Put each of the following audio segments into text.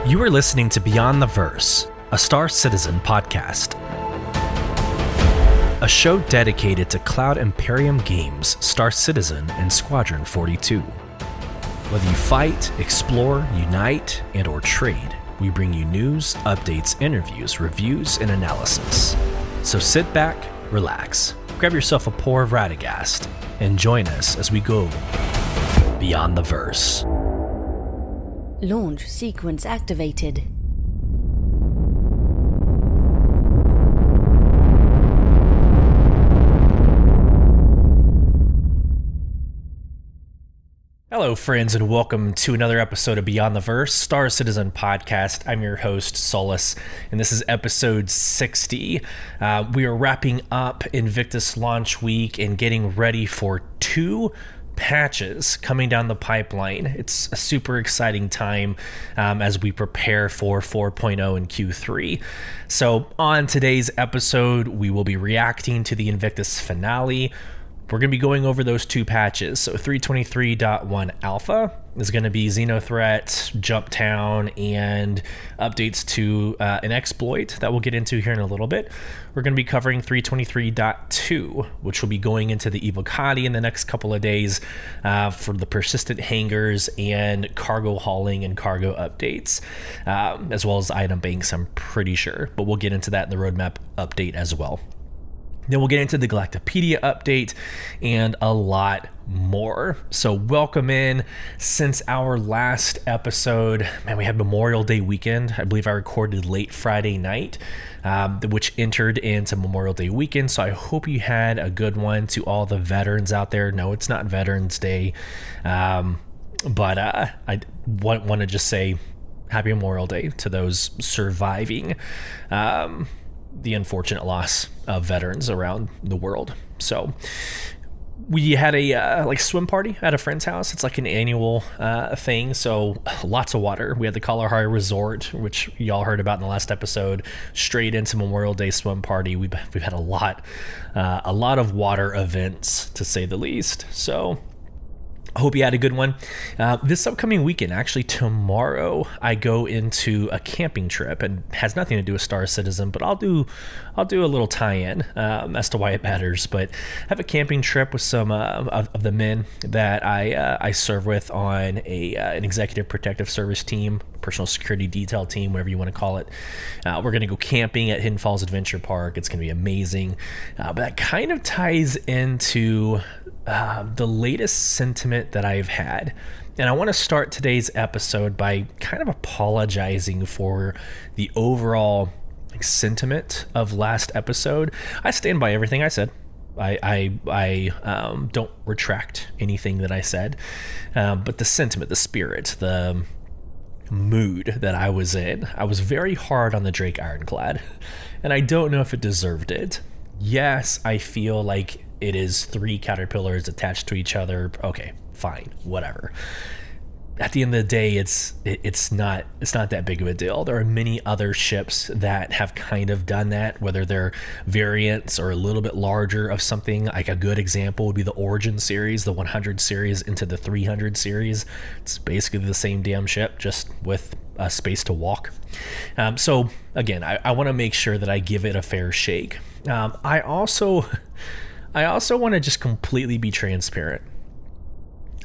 You are listening to Beyond the Verse, a Star Citizen podcast. A show dedicated to Cloud Imperium games, Star Citizen, and Squadron 42. Whether you fight, explore, unite, and or trade, we bring you news, updates, interviews, reviews, and analysis. So sit back, relax, grab yourself a pour of Radegast, and join us as we go Beyond the Verse. Launch sequence activated. Hello, friends, and welcome to another episode of Beyond the Verse, Star Citizen podcast. I'm your host, Solus, and this is episode 60. We are wrapping up Invictus launch week and getting ready for two patches coming down the pipeline. It's a super exciting time as we prepare for 4.0 and Q3. So on today's episode, we will be reacting to the Invictus finale. We're going to be going over those two patches. So 3.23.1 Alpha is going to be XenoThreat, Jumptown, and updates to an exploit that we'll get into here in a little bit. We're going to be covering 3.23.2, which will be going into the Evocati in the next couple of days for the persistent hangars and cargo hauling and cargo updates, as well as item banks, I'm pretty sure. But we'll get into that in the roadmap update as well. Then we'll get into the Galactapedia update and a lot more. So welcome in. Since our last episode, man, we had Memorial Day weekend. I believe I recorded late Friday night, which entered into Memorial Day weekend. So I hope you had a good one. To all the veterans out there. No, it's not Veterans Day. But I want to just say happy Memorial Day to those surviving the unfortunate loss of veterans around the world. So we had a swim party at a friend's house. It's like an annual thing. So lots of water. We had the Kalahari Resort, which y'all heard about in the last episode, straight into Memorial Day swim party. We've had a lot of water events, to say the least. So I hope you had a good one. This upcoming weekend, actually tomorrow, I go into a camping trip, and has nothing to do with Star Citizen, but I'll do a little tie-in as to why it matters. But I have a camping trip with some of the men that I serve with on an executive protective service team, personal security detail team, whatever you want to call it. We're going to go camping at Hidden Falls Adventure Park. It's going to be amazing. But that kind of ties into the latest sentiment that I've had. And I want to start today's episode by kind of apologizing for the overall sentiment of last episode. I stand by everything I said. I don't retract anything that I said. But the sentiment, the spirit, the mood that I was in, I was very hard on the Drake Ironclad. And I don't know if it deserved it. Yes, I feel like it is three caterpillars attached to each other. Okay, fine, whatever. At the end of the day, it's not that big of a deal. There are many other ships that have kind of done that, whether they're variants or a little bit larger of something. Like a good example would be the Origin series, the 100 series into the 300 series. It's basically the same damn ship, just with a space to walk. So again, I want to make sure that I give it a fair shake. I also want to just completely be transparent.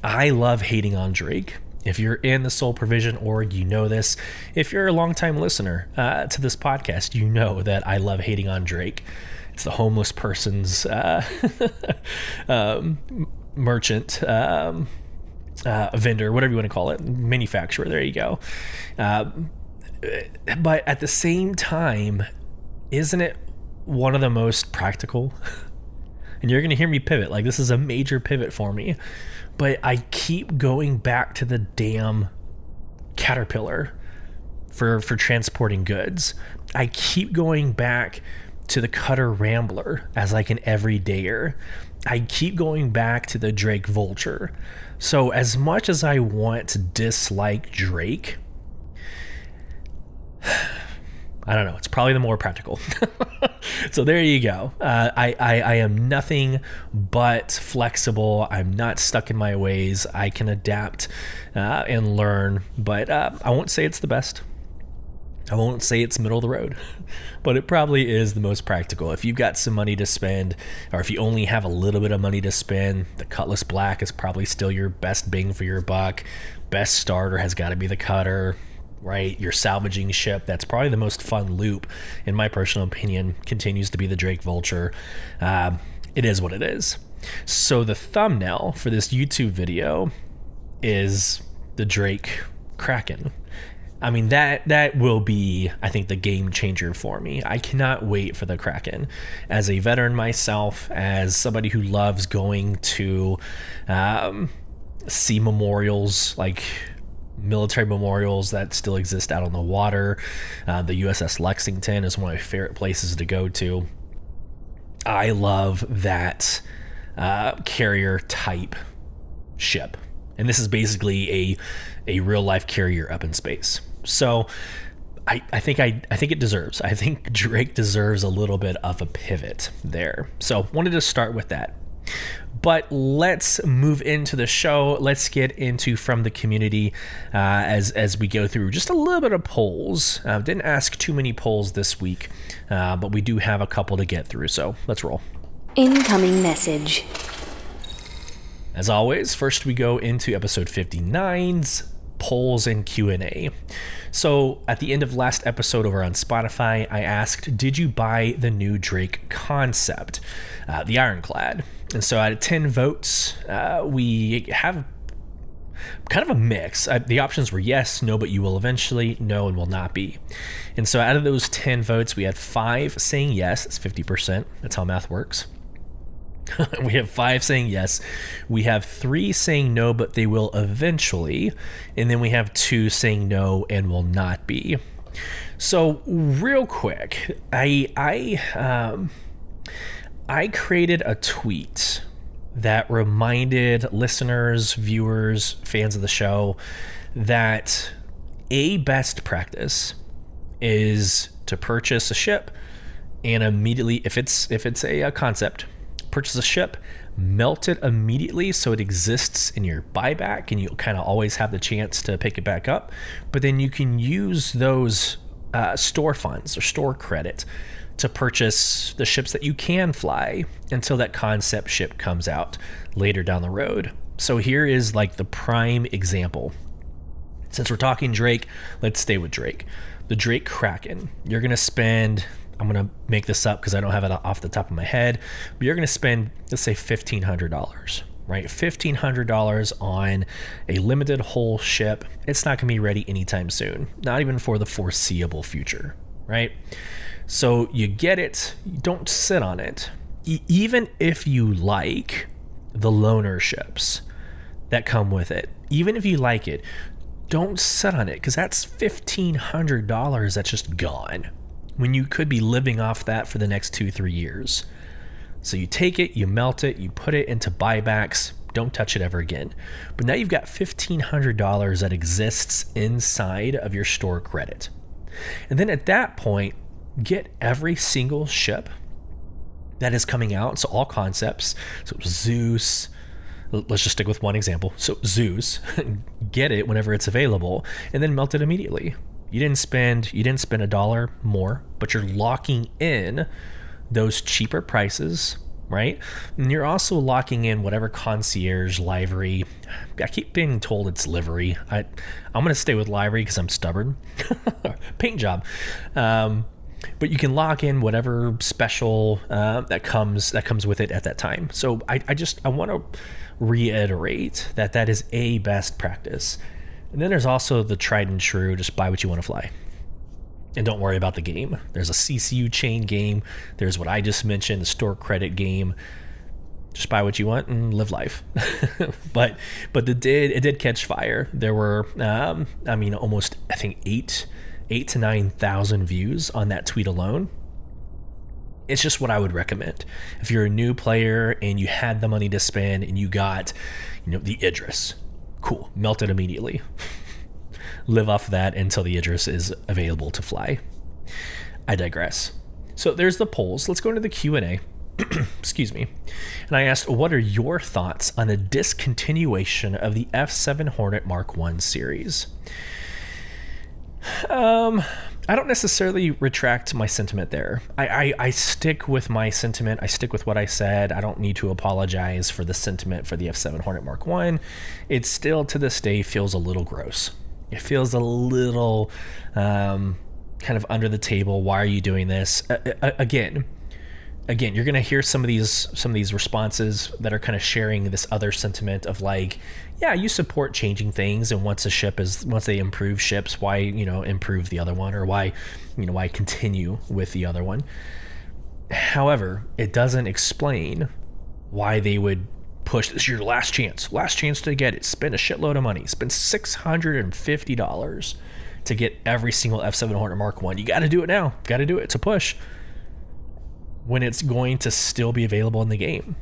I love hating on Drake. If you're in the Soul Provision org, you know this. If you're a longtime listener to this podcast, you know that I love hating on Drake. It's the homeless person's merchant, vendor, whatever you want to call it, manufacturer. There you go. But at the same time, isn't it one of the most practical? And you're going to hear me pivot. Like, this is a major pivot for me. But I keep going back to the damn Caterpillar for transporting goods. I keep going back to the Cutter Rambler as like an everydayer. I keep going back to the Drake Vulture. So as much as I want to dislike Drake, I don't know. It's probably the more practical. So there you go. I am nothing but flexible. I'm not stuck in my ways. I can adapt and learn, but I won't say it's the best. I won't say it's middle of the road, but it probably is the most practical. If you've got some money to spend, or if you only have a little bit of money to spend, the Cutlass Black is probably still your best bang for your buck. Best starter has got to be the Cutter, right? Your salvaging ship, that's probably the most fun loop, in my personal opinion, continues to be the Drake Vulture. It is what it is. So the thumbnail for this YouTube video is the Drake Kraken. I mean, that will be, I think, the game changer for me. I cannot wait for the Kraken. As a veteran myself, as somebody who loves going to see memorials, like military memorials that still exist out on the water. The USS Lexington is one of my favorite places to go to. I love that carrier type ship. And this is basically a real life carrier up in space. So I think it deserves. I think Drake deserves a little bit of a pivot there. So wanted to start with that. But let's move into the show. Let's get into from the community as we go through just a little bit of polls. Didn't ask too many polls this week, but we do have a couple to get through. So let's roll. Incoming message. As always, first we go into episode 59's polls and Q&A. So at the end of last episode over on Spotify, I asked, did you buy the new Drake concept, the Ironclad? And so out of 10 votes, we have kind of a mix. The options were yes, no, but you will eventually, no, and will not be. And so out of those 10 votes, we had 5 saying yes. That's 50%. That's how math works. We have 5 saying yes. We have 3 saying no, but they will eventually. And then we have 2 saying no and will not be. So real quick, I created a tweet that reminded listeners, viewers, fans of the show that a best practice is to purchase a ship and immediately, if it's a concept, purchase a ship, melt it immediately so it exists in your buyback and you'll kind of always have the chance to pick it back up. But then you can use those store funds or store credit to purchase the ships that you can fly until that concept ship comes out later down the road. So here is like the prime example. Since we're talking Drake, let's stay with Drake. The Drake Kraken. You're going to spend, I'm going to make this up because I don't have it off the top of my head, but you're going to spend, let's say $1,500, right? $1,500 on a limited hull ship. It's not going to be ready anytime soon, not even for the foreseeable future, right? So you get it, you don't sit on it. Even if you like the loaner ships that come with it, even if you like it, don't sit on it because that's $1,500 that's just gone when you could be living off that for the next 2-3 years. So you take it, you melt it, you put it into buybacks, don't touch it ever again. But now you've got $1,500 that exists inside of your store credit. And then at that point, get every single ship that is coming out. So all concepts. So Zeus, let's just stick with one example. So Zeus, get it whenever it's available and then melt it immediately. You didn't spend $1 more, but you're locking in those cheaper prices, right? And you're also locking in whatever concierge livery. I keep being told it's livery. I'm going to stay with livery because I'm stubborn. Paint job. But you can lock in whatever special that comes with it at that time. So I want to reiterate that is a best practice. And then there's also the tried and true, just buy what you want to fly. And don't worry about the game. There's a CCU chain game. There's what I just mentioned, the store credit game. Just buy what you want and live life. but it did catch fire. There were, almost, I think, 8,000 to 9,000 views on that tweet alone. It's just what I would recommend. If you're a new player and you had the money to spend and you got, the Idris, cool, melt it immediately. Live off that until the Idris is available to fly. I digress. So there's the polls. Let's go into the Q&A. Excuse me. And I asked, what are your thoughts on the discontinuation of the F7 Hornet Mark I series? I don't necessarily retract my sentiment there. I stick with my sentiment. I stick with what I said. I don't need to apologize for the sentiment for the F7 Hornet Mark 1. It still, to this day, feels a little gross. It feels a little kind of under the table. Why are you doing this? Again, you're going to hear some of these responses that are kind of sharing this other sentiment of like, yeah, you support changing things, and once they improve ships, why, improve the other one, or why continue with the other one. However, it doesn't explain why they would push this is your last chance to get it. Spend a shitload of money. Spend $650 to get every single F7 Hornet Mark 1. You got to do it now. Got to do it. It's a push. When it's going to still be available in the game.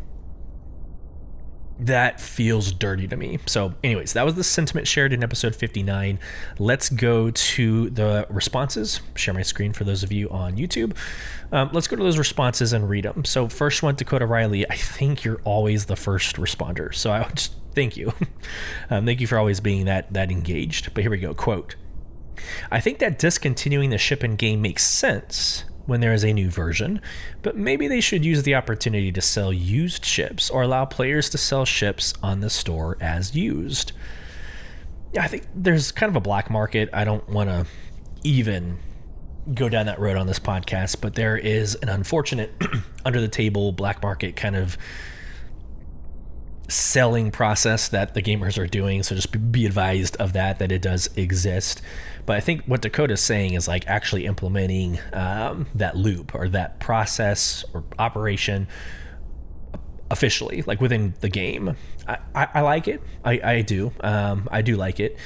That feels dirty to me. So anyways, that was the sentiment shared in episode 59. Let's go to the responses. Share my screen for those of you on YouTube. Let's go to those responses and read them. So first one, Dakota Riley, I think you're always the first responder. So I would just thank you. Thank you for always being that engaged. But here we go. Quote, I think that discontinuing the ship in game makes sense when there is a new version, but maybe they should use the opportunity to sell used ships or allow players to sell ships on the store as used. Yeah, I think there's kind of a black market. I don't want to even go down that road on this podcast, but there is an unfortunate under the table black market kind of selling process that the gamers are doing. So just be advised of that it does exist. But I think what Dakota's saying is like actually implementing that loop or that process or operation officially, like within the game. I like it. I do. I do like it.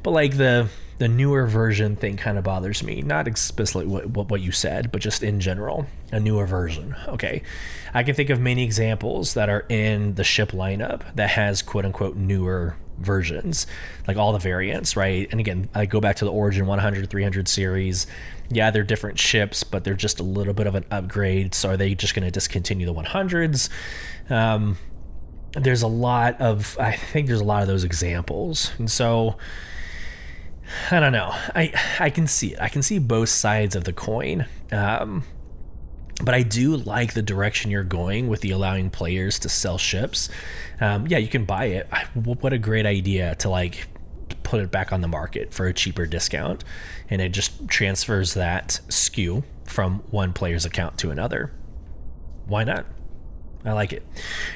But like the newer version thing kind of bothers me. Not explicitly what you said, but just in general, a newer version. Okay. I can think of many examples that are in the ship lineup that has quote unquote newer versions, like all the variants, right? And again, I go back to the Origin 100, 300 series. Yeah, they're different ships, but they're just a little bit of an upgrade. So are they just going to discontinue the 100s? I think there's a lot of those examples. And so I don't know. I can see it. I can see both sides of the coin. But I do like the direction you're going with the allowing players to sell ships. Yeah, you can buy it. What a great idea to like put it back on the market for a cheaper discount. And it just transfers that SKU from one player's account to another. Why not? I like it.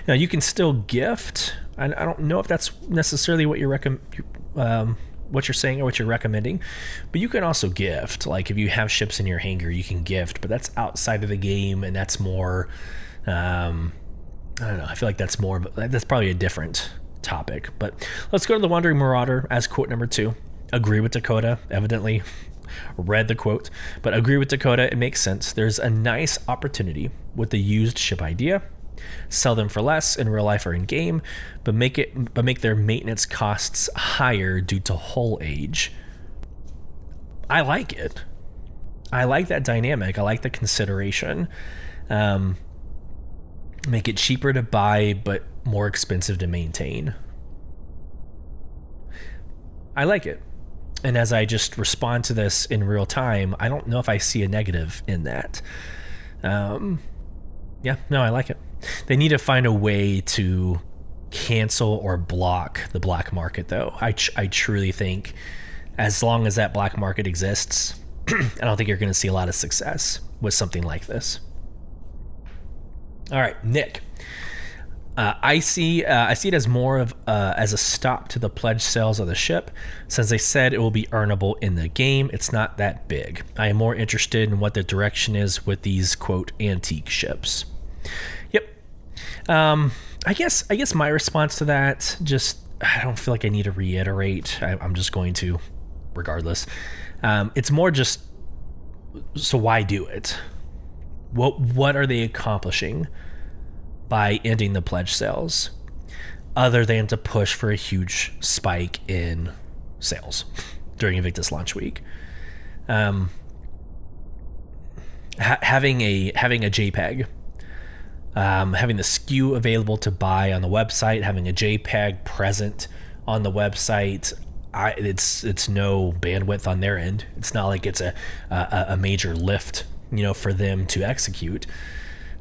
Now you can still gift. I don't know if that's necessarily what you're what you're saying or what you're recommending, but you can also gift. Like if you have ships in your hangar, you can gift, but that's outside of the game, and that's more I don't know, I feel like that's probably a different topic. But let's go to the Wandering Marauder as quote number 2. Agree with Dakota. Evidently read the quote, but agree with Dakota. It makes sense. There's a nice opportunity with the used ship idea. Sell them for less in real life or in game, but make their maintenance costs higher due to hull age. I like it. I like that dynamic. I like the consideration. Make it cheaper to buy, but more expensive to maintain. I like it. And as I just respond to this in real time, I don't know if I see a negative in that. Yeah, no, I like it. They need to find a way to cancel or block the black market, though. I truly think as long as that black market exists, I don't think you're going to see a lot of success with something like this. All right, Nick. I see it as more of as a stop to the pledge sales of the ship. Since they said it will be earnable in the game, it's not that big. I am more interested in what the direction is with these quote antique ships. Yep. I guess my response to that, just I don't feel like I need to reiterate. I'm just going to, regardless. It's more just, so why do it? What are they accomplishing by ending the pledge sales, other than to push for a huge spike in sales during Invictus launch week? Having a JPEG, having the SKU available to buy on the website, having a JPEG present on the website, it's no bandwidth on their end. It's not like it's a major lift, for them to execute.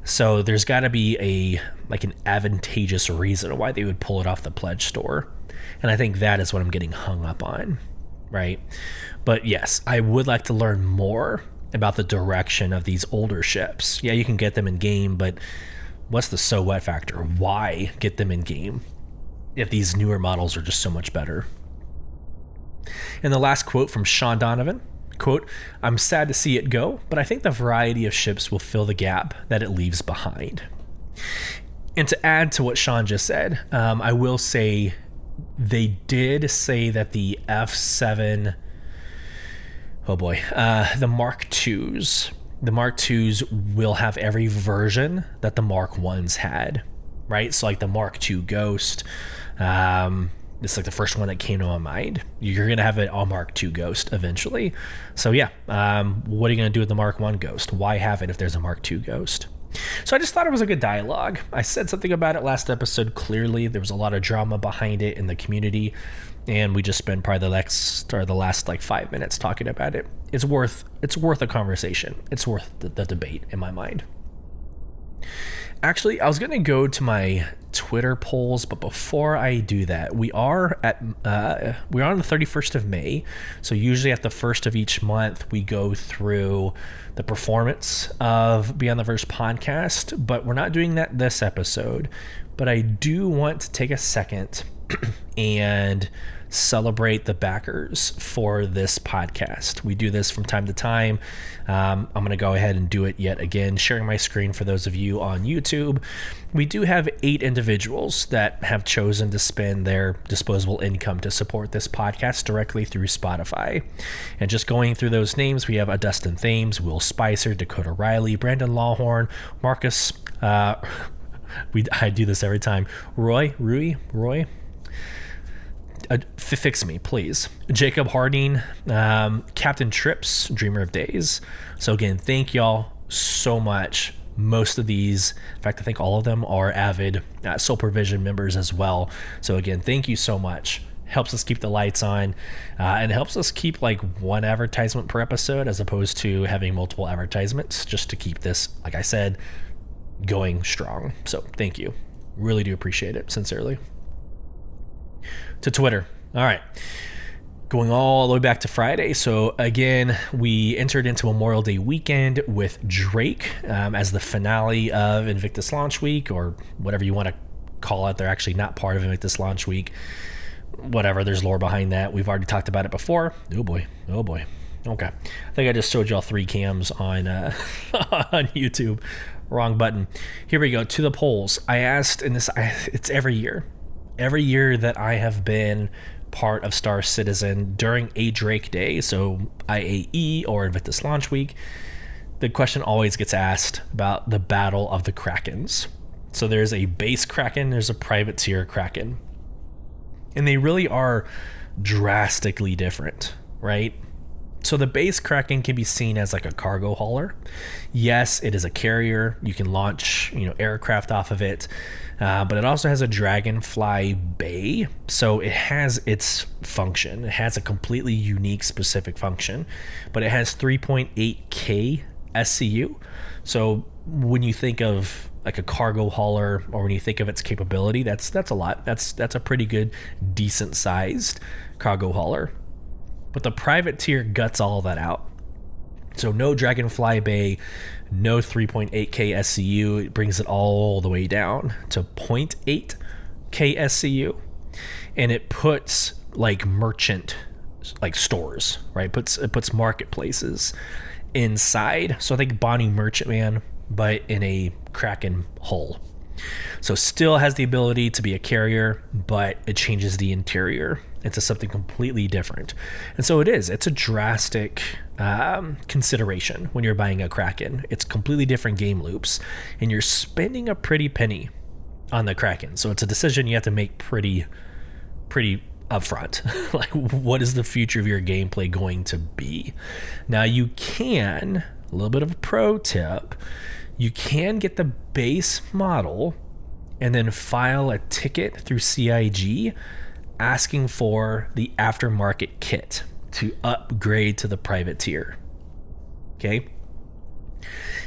So there's got to be an advantageous reason why they would pull it off the pledge store. And I think that is what I'm getting hung up on, right? But yes, I would like to learn more about the direction of these older ships. Yeah, you can get them in game, but what's the so what factor? Why get them in game if these newer models are just so much better? And the last quote from Sean Donovan, quote, "I'm sad to see it go, but I think the variety of ships will fill the gap that it leaves behind." And to add to what Sean just said, I will say they did say that the F7, the Mark IIs will have every version that the Mark I's had, right? So like the Mark II Ghost, it's like the first one that came to my mind. You're going to have an all Mark II Ghost eventually. So yeah, what are you going to do with the Mark I Ghost? Why have it if there's a Mark II Ghost? So I just thought it was a good dialogue. I said something about it last episode. Clearly, there was a lot of drama behind it in the community, and we just spent probably the last like 5 minutes talking about it. It's worth a conversation. It's worth the debate in my mind. Actually, I was going to go to my Twitter polls, but before I do that, we're on the 31st of May. So usually at the first of each month, we go through the performance of Beyond the Verse podcast, but we're not doing that this episode. But I do want to take a second and celebrate the backers for this podcast. We do this from time to time. I'm going to go ahead and do it yet again, sharing my screen for those of you on YouTube. We do have 8 individuals that have chosen to spend their disposable income to support this podcast directly through Spotify. And just going through those names, we have Dustin Thames, Will Spicer, Dakota Riley, Brandon Lawhorn, Marcus, I do this every time, Roy, fix me, please. Jacob Harding, Captain Trips, Dreamer of Days. So again, thank y'all so much. Most of these, in fact, I think all of them are avid Soul Provision members as well. So again, thank you so much. Helps us keep the lights on, and helps us keep like one advertisement per episode as opposed to having multiple advertisements, just to keep this, like I said, going strong. So thank you. Really do appreciate it, sincerely. To Twitter. All right. Going all the way back to Friday. So again, we entered into Memorial Day weekend with Drake as the finale of Invictus launch week, or whatever you want to call it. They're actually not part of Invictus launch week. Whatever, there's lore behind that. We've already talked about it before. Oh boy. Okay. I think I just showed y'all 3 cams on on YouTube. Wrong button. Here we go. To the polls. I asked, and it's every year that I have been part of Star Citizen during a Drake Day, so IAE or Invictus Launch Week, the question always gets asked about the Battle of the Krakens. So there's a base Kraken, there's a privateer Kraken. And they really are drastically different, right? So the base Kraken can be seen as like a cargo hauler. Yes, it is a carrier. You can launch, aircraft off of it. But it also has a Dragonfly bay. So it has its function. It has a completely unique specific function. But it has 3.8K SCU. So when you think of like a cargo hauler, or when you think of its capability, that's a lot. That's a pretty good, decent sized cargo hauler. But the privateer guts all that out. So no Dragonfly Bay, no 3.8K SCU. It brings it all the way down to 0.8K SCU. And it puts like merchant like stores, right? It puts marketplaces inside. So I think Bonnie Merchantman, but in a Kraken hull. So still has the ability to be a carrier, but it changes the interior into something completely different. And so it's a drastic consideration when you're buying a Kraken. It's completely different game loops, and you're spending a pretty penny on the Kraken. So it's a decision you have to make pretty upfront. Like, what is the future of your gameplay going to be? Now you can, a little bit of a pro tip, you can get the base model and then file a ticket through CIG asking for the aftermarket kit to upgrade to the private tier. Okay.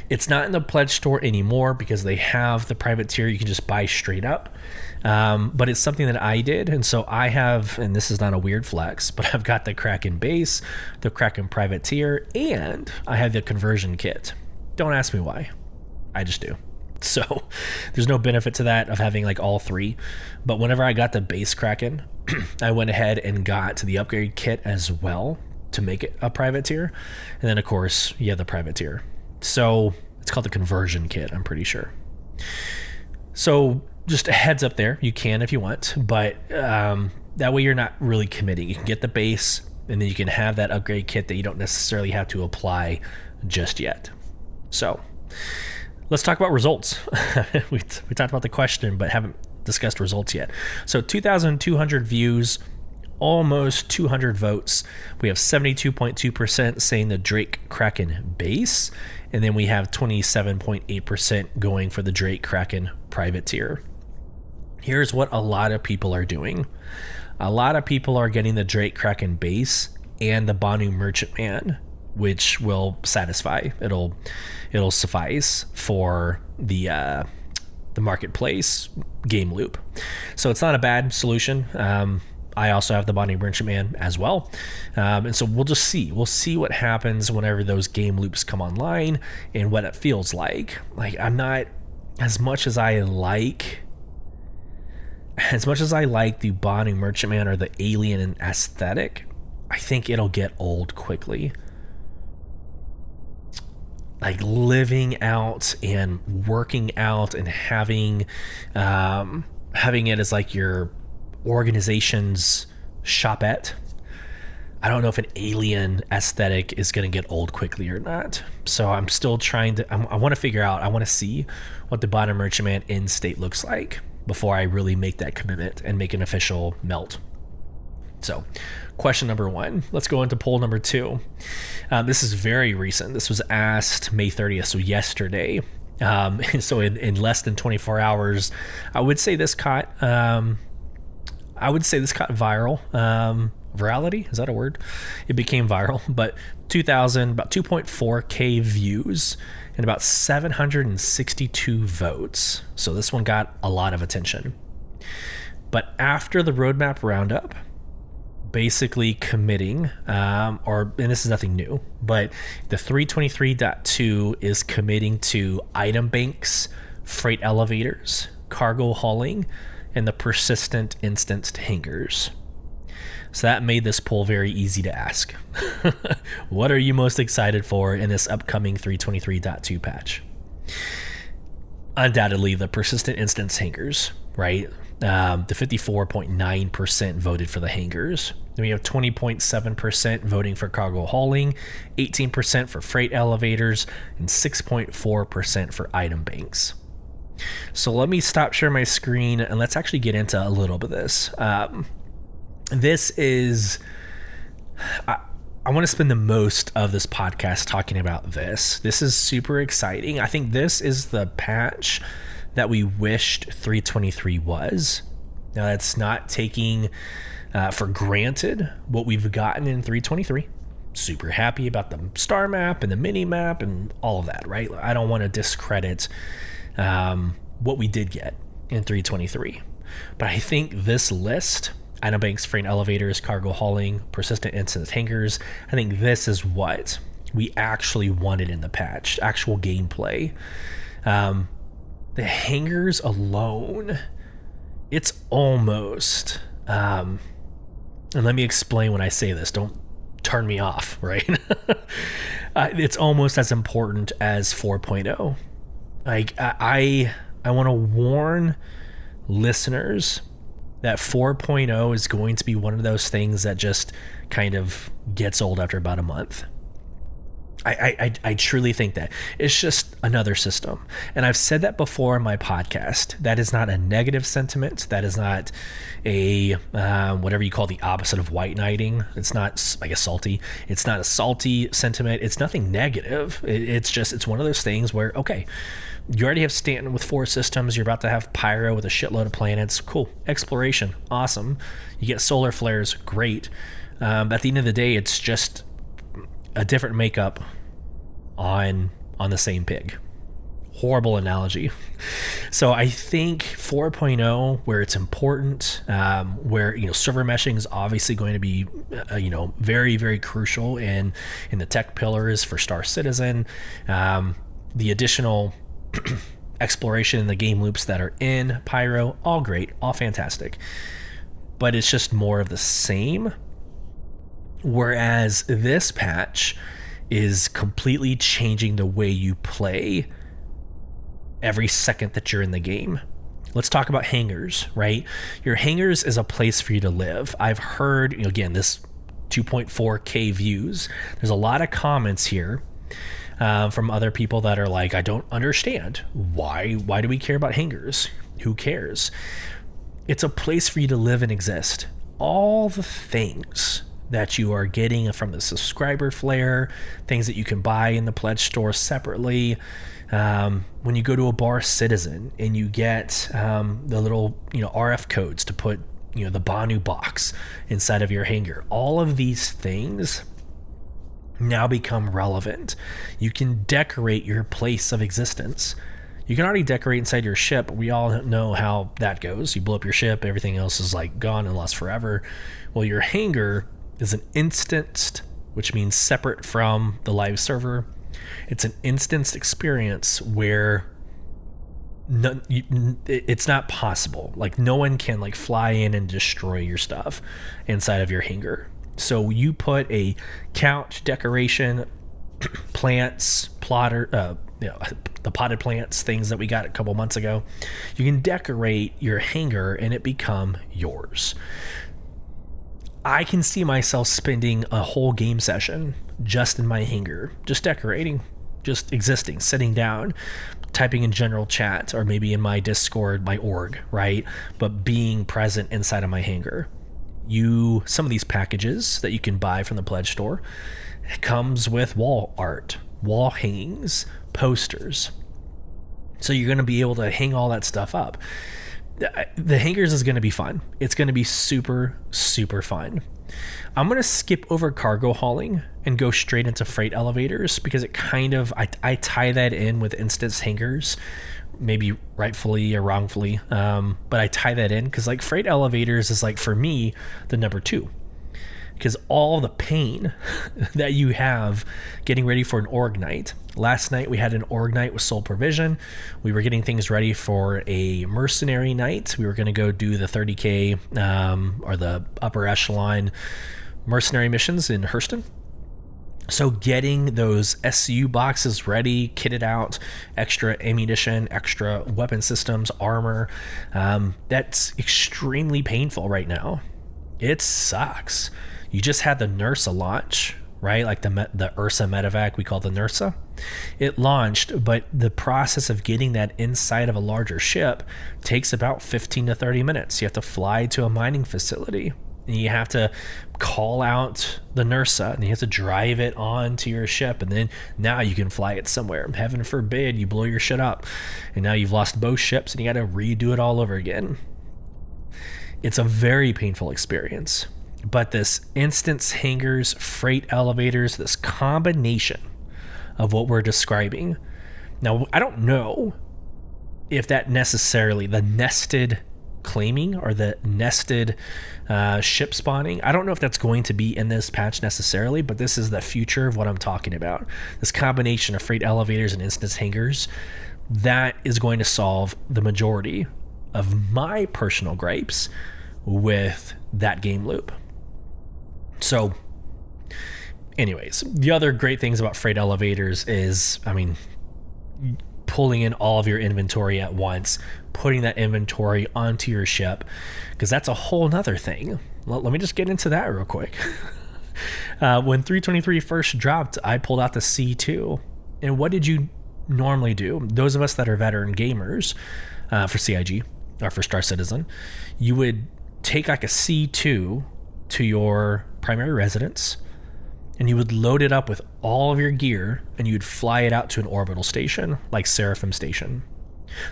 It's not in the pledge store anymore because they have the private tier you can just buy straight up. But it's something that I did. And so I have, and this is not a weird flex, but I've got the Kraken base, the Kraken private tier, and I have the conversion kit. Don't ask me why. I just do. So there's no benefit to that of having like all three. But whenever I got the base Kraken, I went ahead and got to the upgrade kit as well to make it a private tier. And then of course you have the private tier. So it's called the conversion kit, I'm pretty sure. So just a heads up there, you can if you want, but that way you're not really committing. You can get the base and then you can have that upgrade kit that you don't necessarily have to apply just yet. So let's talk about results. we talked about the question, but haven't discussed results yet. So 2,200 views, almost 200 votes. We have 72.2% saying the Drake Kraken base, and then we have 27.8% going for the Drake Kraken private tier. Here's what a lot of people are doing. A lot of people are getting the Drake Kraken base and the Banu Merchantman, which will satisfy. It'll suffice for the marketplace game loop. So it's not a bad solution. I also have the Banu Merchantman as well. And so we'll just see. We'll see what happens whenever those game loops come online and what it feels like. Like, I'm not, as much as I like the Banu Merchantman or the alien aesthetic, I think it'll get old quickly. Like living out and working out and having it as like your organization's shopette. I don't know if an alien aesthetic is going to get old quickly or not. So I'm still trying to, I want to figure out, I want to see what the Banu Merchantman end state looks like before I really make that commitment and make an official melt. So question number 1, let's go into poll number 2. This is very recent. This was asked May 30th, so yesterday. So in less than 24 hours, I would say this caught viral. Virality, is that a word? It became viral, but about 2.4K views and about 762 votes. So this one got a lot of attention. But after the roadmap roundup, basically committing, and this is nothing new, but the 323.2 is committing to item banks, freight elevators, cargo hauling, and the persistent instanced hangars. So that made this poll very easy to ask. What are you most excited for in this upcoming 323.2 patch? Undoubtedly the persistent instance hangars, right? The 54.9% voted for the hangars. Then we have 20.7% voting for cargo hauling, 18% for freight elevators, and 6.4% for item banks. So let me stop sharing my screen and let's actually get into a little bit of this. This is, I want to spend the most of this podcast talking about this. This is super exciting. I think this is the patch that we wished 323 was. Now, that's not taking for granted what we've gotten in 323. Super happy about the star map and the mini map and all of that, right? I don't want to discredit what we did get in 323. But I think this list, item banks, freight elevators, cargo hauling, persistent instance hangars, I think this is what we actually wanted in the patch, actual gameplay. The hangars alone, it's almost, and let me explain when I say this, don't turn me off, right? It's almost as important as 4.0. Like, I want to warn listeners that 4.0 is going to be one of those things that just kind of gets old after about a month. I truly think that it's just another system. And I've said that before in my podcast. That is not a negative sentiment. That is not a whatever you call the opposite of white knighting. It's not, I guess, salty. It's not a salty sentiment. It's nothing negative. It's one of those things where, okay, you already have Stanton with 4 systems. You're about to have Pyro with a shitload of planets. Cool. Exploration. Awesome. You get solar flares. Great. At the end of the day, it's just a different makeup on the same pig. Horrible analogy. So I think 4.0, where it's important, where server meshing is obviously going to be very, very crucial in the tech pillars for Star Citizen. The additional exploration in the game loops that are in Pyro, all great, all fantastic, but it's just more of the same. Whereas this patch is completely changing the way you play every second that you're in the game. Let's talk about hangars, right? Your hangars is a place for you to live. I've heard, again, this 2.4K views. There's a lot of comments here from other people that are like, I don't understand. Why do we care about hangars? Who cares? It's a place for you to live and exist. All the things that you are getting from the subscriber flare, things that you can buy in the pledge store separately. When you go to a bar citizen and you get the little RF codes to put the Banu box inside of your hangar, all of these things now become relevant. You can decorate your place of existence. You can already decorate inside your ship. We all know how that goes. You blow up your ship, everything else is like gone and lost forever. Well, your hangar is an instanced, which means separate from the live server. It's an instanced experience where it's not possible. Like, no one can like fly in and destroy your stuff inside of your hangar. So you put a couch, decoration, plants, plotter, the potted plants, things that we got a couple months ago. You can decorate your hangar and it become yours. I can see myself spending a whole game session just in my hangar, just decorating, just existing, sitting down, typing in general chat, or maybe in my Discord, my org, right? But being present inside of my hangar. Some of these packages that you can buy from the pledge store comes with wall art, wall hangings, posters. So you're going to be able to hang all that stuff up. The hangars is going to be fun. It's going to be super, super fun. I'm going to skip over cargo hauling and go straight into freight elevators because it kind of, I tie that in with instance hangars, maybe rightfully or wrongfully. But I tie that in because like freight elevators is like, for me, the number 2. Because all the pain that you have getting ready for an org night. Last night we had an org night with Soul Provision. We were getting things ready for a mercenary night. We were going to go do the 30K or the upper echelon mercenary missions in Hurston. So getting those SU boxes ready, kitted out, extra ammunition, extra weapon systems, armor, that's extremely painful right now. It sucks. You just had the NERSA launch, right? Like the Ursa medevac, we call the NERSA. It launched, but the process of getting that inside of a larger ship takes about 15 to 30 minutes. You have to fly to a mining facility, and you have to call out the NERSA, and you have to drive it onto your ship, and then now you can fly it somewhere. Heaven forbid you blow your shit up, and now you've lost both ships, and you got to redo it all over again. It's a very painful experience. But this instance hangars, freight elevators, this combination of what we're describing. Now, I don't know if that necessarily, the nested claiming or the nested ship spawning, I don't know if that's going to be in this patch necessarily, but this is the future of what I'm talking about. This combination of freight elevators and instance hangars, that is going to solve the majority of my personal gripes with that game loop. So anyways, the other great things about freight elevators is, pulling in all of your inventory at once, putting that inventory onto your ship, because that's a whole nother thing. Let me just get into that real quick. When 323 first dropped, I pulled out the C2. And what did you normally do? Those of us that are veteran gamers for CIG or for Star Citizen, you would take like a C2 to your primary residence, and you would load it up with all of your gear, and you'd fly it out to an orbital station like Seraphim Station.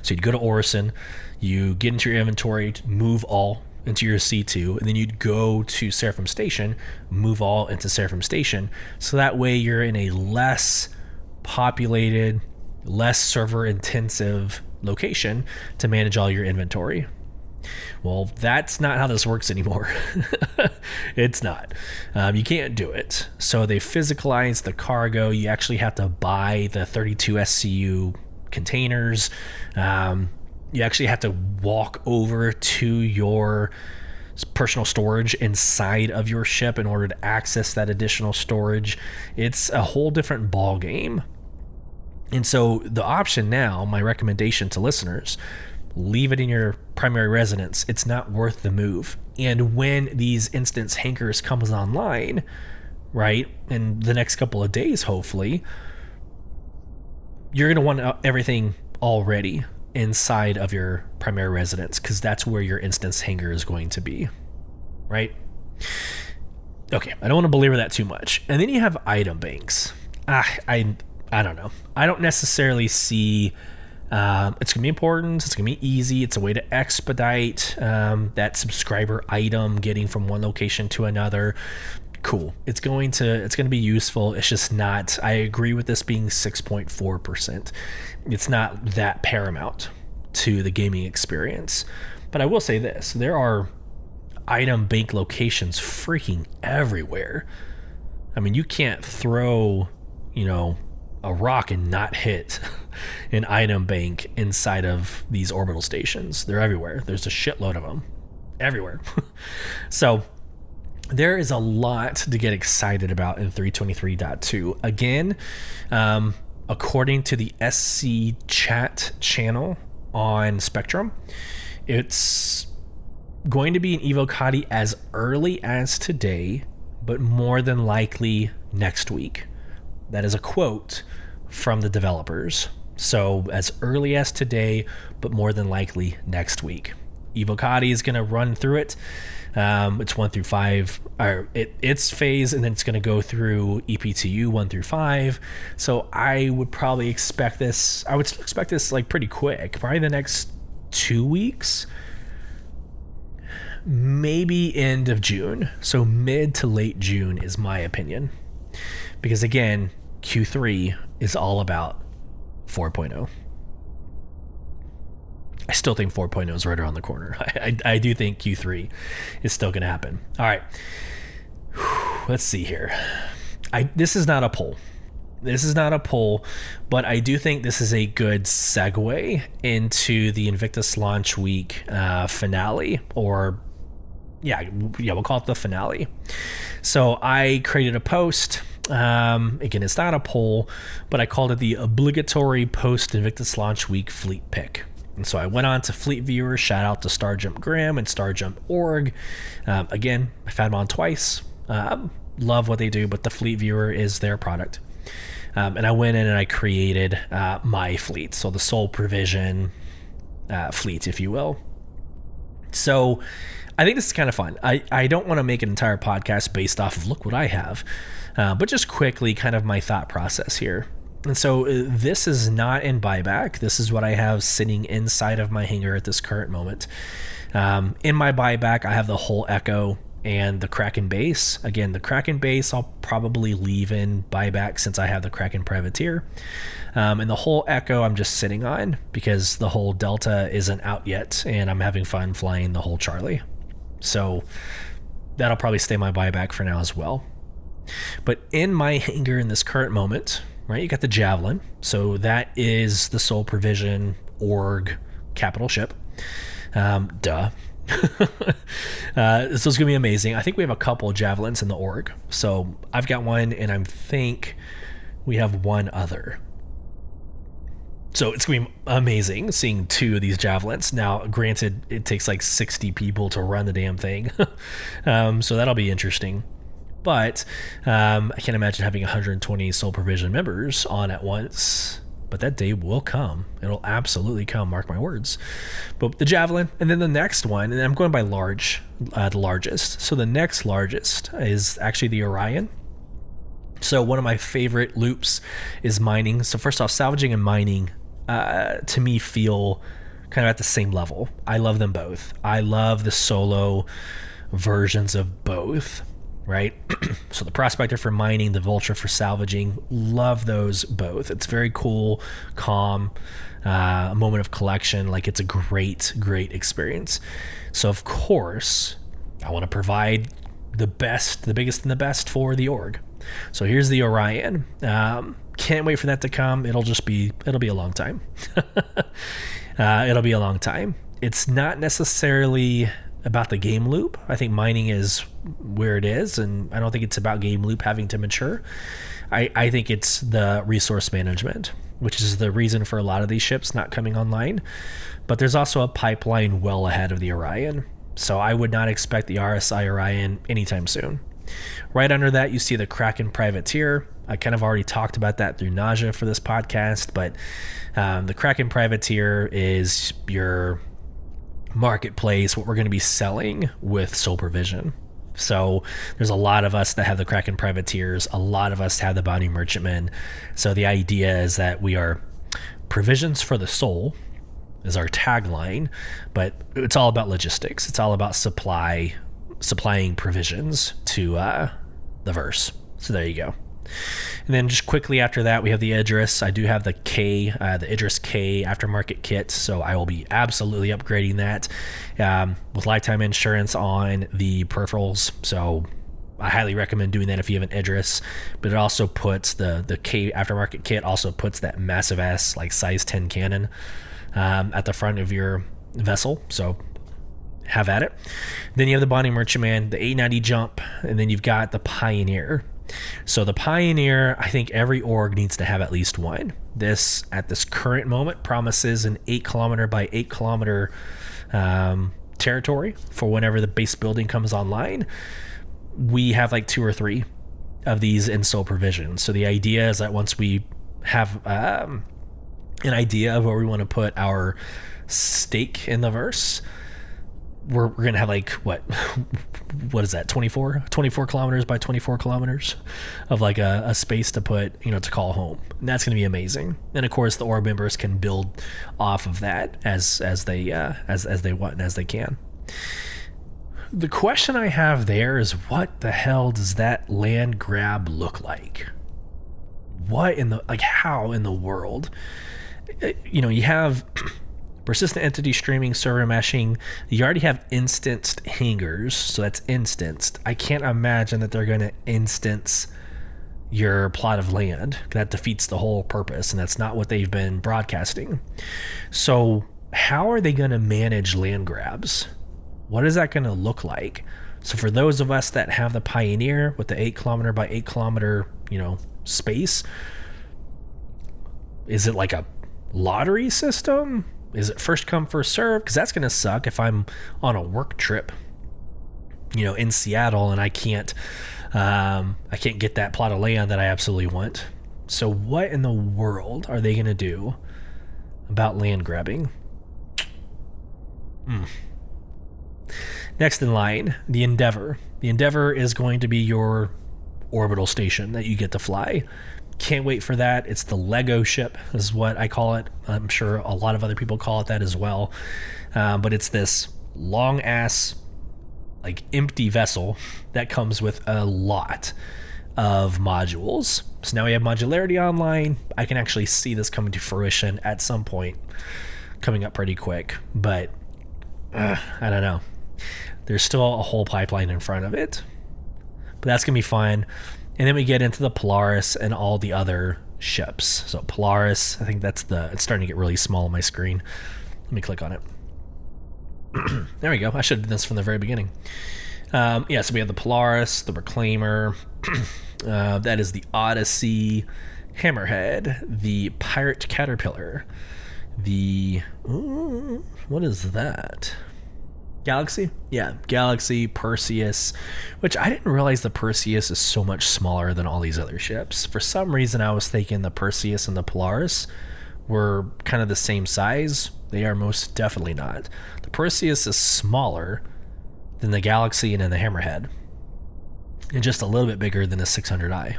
So you'd go to Orison, you get into your inventory, move all into your C2, and then you'd go to Seraphim Station, move all into Seraphim Station. So that way you're in a less populated, less server intensive location to manage all your inventory. Well, that's not how this works anymore. It's not. You can't do it. So they physicalized the cargo. You actually have to buy the 32 SCU containers. You actually have to walk over to your personal storage inside of your ship in order to access that additional storage. It's a whole different ball game. And so the option now, my recommendation to listeners, leave it in your primary residence. It's not worth the move. And when these instance Hangars comes online, right, in the next couple of days, hopefully, you're going to want everything already inside of your primary residence, because that's where your instance Hangar is going to be, right? Okay, I don't want to belabor that too much. And then you have item banks. I don't know. I don't necessarily see... it's going to be important. It's going to be easy. It's a way to expedite that subscriber item getting from one location to another. Cool. It's going to be useful. It's just not, I agree with this being 6.4%. It's not that paramount to the gaming experience. But I will say this, there are item bank locations freaking everywhere. I mean, you can't throw, a rock and not hit an item bank inside of these orbital stations. They're everywhere. There's a shitload of them everywhere. So there is a lot to get excited about in 323.2. Again, according to the SC chat channel on Spectrum, it's going to be an Evocati as early as today, but more than likely next week. That is a quote from the developers. So as early as today, but more than likely next week. Evocati is going to run through it. It's 1 through 5, or its phase, and then it's going to go through EPTU 1 through 5. So I would probably expect this. I would expect this like pretty quick, probably the next 2 weeks, maybe end of June. So mid to late June is my opinion, because again, Q3 is all about 4.0. I still think 4.0 is right around the corner. I do think Q3 is still going to happen. All right. Let's see here. This is not a poll. But I do think this is a good segue into the Invictus launch week finale, or we'll call it the finale. So I created a post. Again, it's not a poll, but I called it the obligatory post Invictus launch week fleet pick. And so I went on to Fleet Viewer, shout out to Starjump Graham and Starjump Org. Again, I've had them on twice. Love what they do, but the Fleet Viewer is their product. And I went in and I created my fleet, so the sole provision fleet, if you will. So I think this is kind of fun. I don't want to make an entire podcast based off of look what I have, but just quickly kind of my thought process here. And so this is not in buyback. This is what I have sitting inside of my hangar at this current moment. In my buyback, I have the whole Echo and the Kraken base. Again, the Kraken base I'll probably leave in buyback since I have the Kraken Privateer. And the whole Echo I'm just sitting on because the whole Delta isn't out yet and I'm having fun flying the whole Charlie. So that'll probably stay my buyback for now as well. But in my hangar in this current moment, right, you got the Javelin. So that is the sole provision org capital ship. Duh. So it's going to be amazing. I think we have a couple of Javelins in the org. So I've got one, and I think we have one other. So it's going to be amazing seeing two of these Javelins. Now, granted, it takes like 60 people to run the damn thing. So that'll be interesting. But I can't imagine having 120 Soul Provision members on at once. But that day will come. It'll absolutely come, mark my words. But the Javelin, and then the next one, and I'm going by the largest. So the next largest is actually the Orion. So one of my favorite loops is mining. So first off, salvaging and mining to me feel kind of at the same level. I love them both. I love the solo versions of both, right? So the Prospector for mining, the Vulture for salvaging, love those both. It's very cool, calm, a moment of collection. Like, it's a great experience. So of course, I want to provide the best, the biggest and the best for the org. So here's the Orion. Can't wait for that to come. It'll be a long time. It'll be a long time. It's not necessarily about the game loop. I think mining is where it is, and I don't think it's about game loop having to mature. I think it's the resource management, which is the reason for a lot of these ships not coming online. But there's also a pipeline well ahead of the Orion. So I would not expect the RSI Orion anytime soon. Right under that, you see the Kraken Privateer. I kind of already talked about that through Nausea for this podcast, but the Kraken Privateer is your marketplace, what we're going to be selling with Soul Provision. So there's a lot of us that have the Kraken Privateers. A lot of us have the Bounty Merchantmen. So the idea is that we are provisions for the soul is our tagline, but it's all about logistics. It's all about supplying provisions to the verse. So there you go. And then just quickly after that, we have the Idris. I do have the Idris K aftermarket kit, so I will be absolutely upgrading that with lifetime insurance on the peripherals. So I highly recommend doing that if you have an Idris. But it also puts the K aftermarket kit also puts that massive ass like size 10 cannon at the front of your vessel. So have at it. Then you have the Bounty Merchantman, the 890 jump, and then you've got the Pioneer. So the Pioneer, I think every org needs to have at least one. This, at this current moment, promises an 8 kilometer by 8 kilometer territory for whenever the base building comes online. We have like 2 or 3 of these in Soul Provision. So the idea is that once we have an idea of where we want to put our stake in the verse, we're going to have like, what is that, 24 kilometers by 24 kilometers of like a space to put, to call home. And that's going to be amazing. And of course, the org members can build off of that as they want and as they can. The question I have there is, what the hell does that land grab look like? How in the world? You have persistent entity streaming, server meshing. You already have instanced hangars, so that's instanced. I can't imagine that they're going to instance your plot of land. That defeats the whole purpose, and that's not what they've been broadcasting. So how are they going to manage land grabs? What is that going to look like? So for those of us that have the Pioneer with the 8 kilometer by 8 kilometer, space, is it like a lottery system? Is it first come, first serve? Because that's going to suck if I'm on a work trip, in Seattle, and I can't get that plot of land that I absolutely want. So what in the world are they going to do about land grabbing? Next in line, the Endeavor. The Endeavor is going to be your orbital station that you get to fly. Can't wait for that. It's the Lego ship is what I call it. I'm sure a lot of other people call it that as well. But it's this long ass, like empty vessel that comes with a lot of modules. So now we have modularity online. I can actually see this coming to fruition at some point, coming up pretty quick. But I don't know. There's still a whole pipeline in front of it. But that's going to be fun. And then we get into the Polaris and all the other ships. So Polaris, I think it's starting to get really small on my screen. Let me click on it. There we go. I should have done this from the very beginning. So we have the Polaris, the Reclaimer. That is the Odyssey, Hammerhead, the Pirate Caterpillar, what is that? Galaxy? Yeah, Galaxy, Perseus, which I didn't realize the Perseus is so much smaller than all these other ships. For some reason, I was thinking the Perseus and the Polaris were kind of the same size. They are most definitely not. The Perseus is smaller than the Galaxy and the Hammerhead, and just a little bit bigger than the 600i.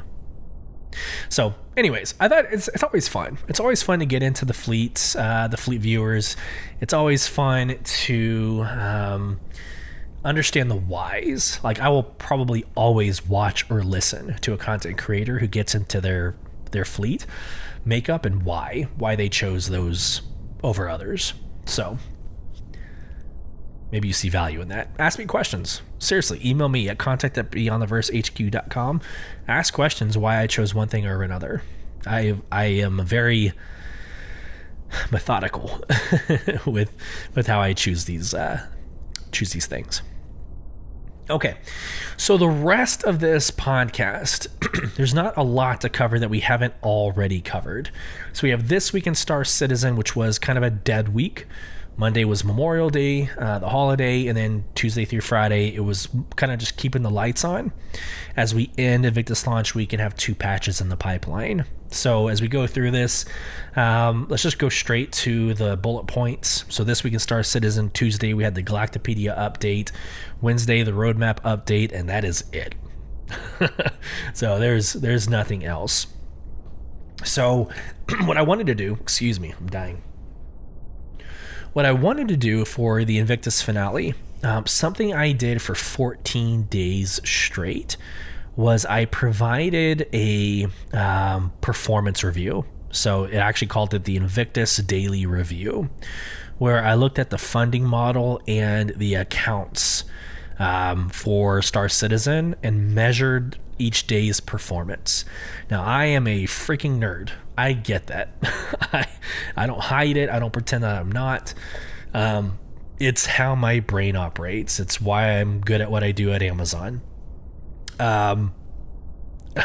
So anyways, I thought it's always fun. It's always fun to get into the fleets, the fleet viewers. It's always fun to understand the whys. Like, I will probably always watch or listen to a content creator who gets into their fleet makeup and why they chose those over others. So maybe you see value in that. Ask me questions. Seriously, email me at contact@beyondtheversehq.com. Ask questions why I chose one thing or another. I am very methodical with how I choose these things. Okay, so the rest of this podcast, there's not a lot to cover that we haven't already covered. So we have This Week in Star Citizen, which was kind of a dead week. Monday was Memorial Day, the holiday, and then Tuesday through Friday, it was kind of just keeping the lights on as we end Invictus launch week and have 2 patches in the pipeline. So as we go through this, let's just go straight to the bullet points. So This Week in Star Citizen, Tuesday, we had the Galactapedia update. Wednesday, the roadmap update, and that is it. So there's nothing else. So what I wanted to do, excuse me, I'm dying. What I wanted to do for the Invictus finale, something I did for 14 days straight, was I provided a performance review. So it actually called it the Invictus Daily Review, where I looked at the funding model and the accounts for Star Citizen and measured each day's performance. Now, I am a freaking nerd. I get that. I don't hide it. I don't pretend that I'm not. It's how my brain operates. It's why I'm good at what I do at Amazon.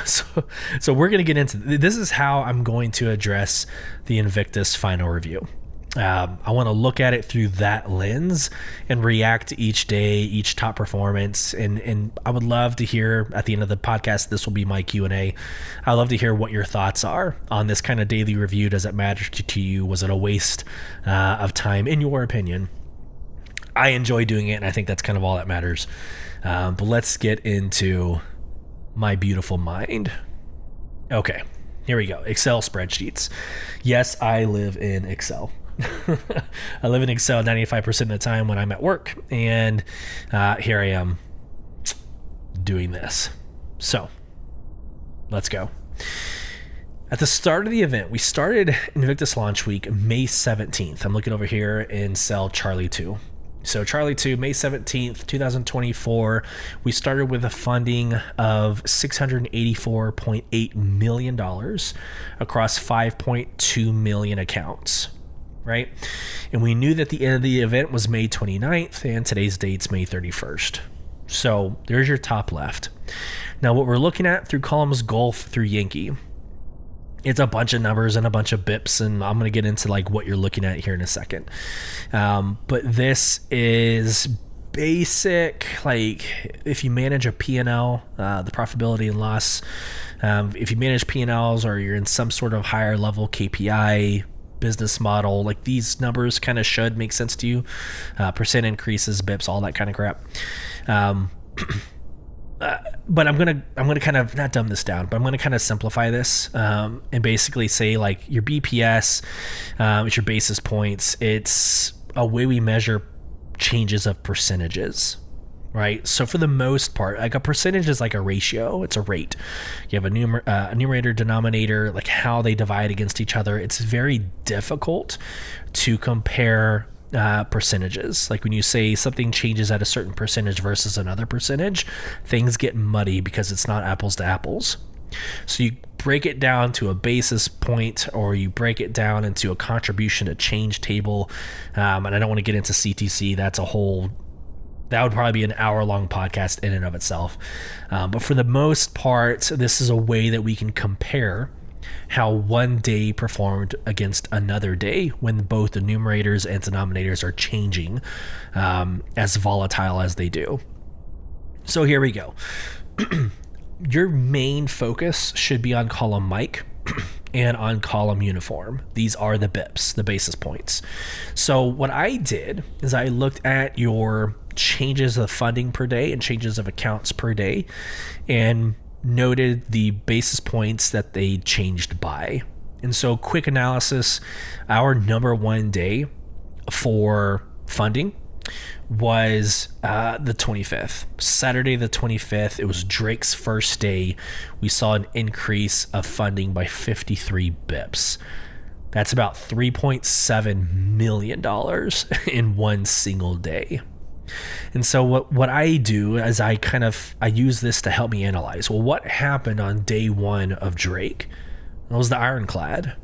So we're going to get into this. Is how I'm going to address the Invictus final review. I want to look at it through that lens and react to each day, each top performance. And I would love to hear at the end of the podcast, this will be my Q&A. I'd love to hear what your thoughts are on this kind of daily review. Does it matter to you? Was it a waste of time in your opinion? I enjoy doing it, and I think that's kind of all that matters. But let's get into my beautiful mind. Okay, here we go. Excel spreadsheets. Yes, I live in Excel. I live in Excel 95% of the time when I'm at work, and here I am doing this. So let's go. At the start of the event, we started Invictus launch week May 17th. I'm looking over here in cell Charlie 2. So Charlie 2, May 17th, 2024, we started with a funding of $684.8 million across 5.2 million accounts. Right? And we knew that the end of the event was May 29th, and today's date's May 31st. So there's your top left. Now what we're looking at through columns Golf through Yankee, it's a bunch of numbers and a bunch of bips, and I'm going to get into like what you're looking at here in a second. But this is basic, like if you manage a P&L, the profitability and loss, if you manage P&Ls or you're in some sort of higher level KPI business model, like these numbers kind of should make sense to you. Percent increases, bips, all that kind of crap. But I'm gonna kind of not dumb this down, but I'm gonna kind of simplify this and basically say like your BPS, it's your basis points. It's a way we measure changes of percentages. Right. So for the most part, like a percentage is like a ratio. It's a rate. You have a numerator, denominator, like how they divide against each other. It's very difficult to compare percentages. Like when you say something changes at a certain percentage versus another percentage, things get muddy because it's not apples to apples. So you break it down to a basis point, or you break it down into a contribution to change table. And I don't want to get into CTC. That would probably be an hour-long podcast in and of itself. But for the most part, this is a way that we can compare how one day performed against another day when both the numerators and denominators are changing as volatile as they do. So here we go. Your main focus should be on column mic and on column uniform. These are the bips, the basis points. So what I did is I looked at your changes of funding per day and changes of accounts per day and noted the basis points that they changed by. And so quick analysis, our number one day for funding was the 25th. Saturday the 25th, it was Drake's first day. We saw an increase of funding by 53 bips. That's about $3.7 million in one single day. And so what I do is I use this to help me analyze, well, what happened on day one of Drake? It was the Ironclad.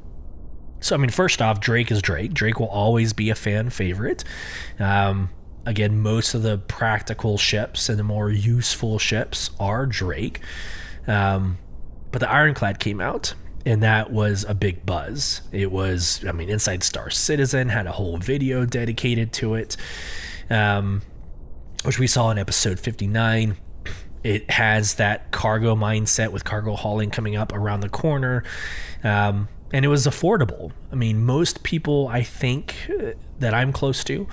So, I mean, first off, Drake is Drake. Drake will always be a fan favorite. Again, most of the practical ships and the more useful ships are Drake. But the Ironclad came out, and that was a big buzz. It was, I mean, Inside Star Citizen had a whole video dedicated to it, which we saw in episode 59. It has that cargo mindset with cargo hauling coming up around the corner. And it was affordable. I mean, most people, I think, that I'm close to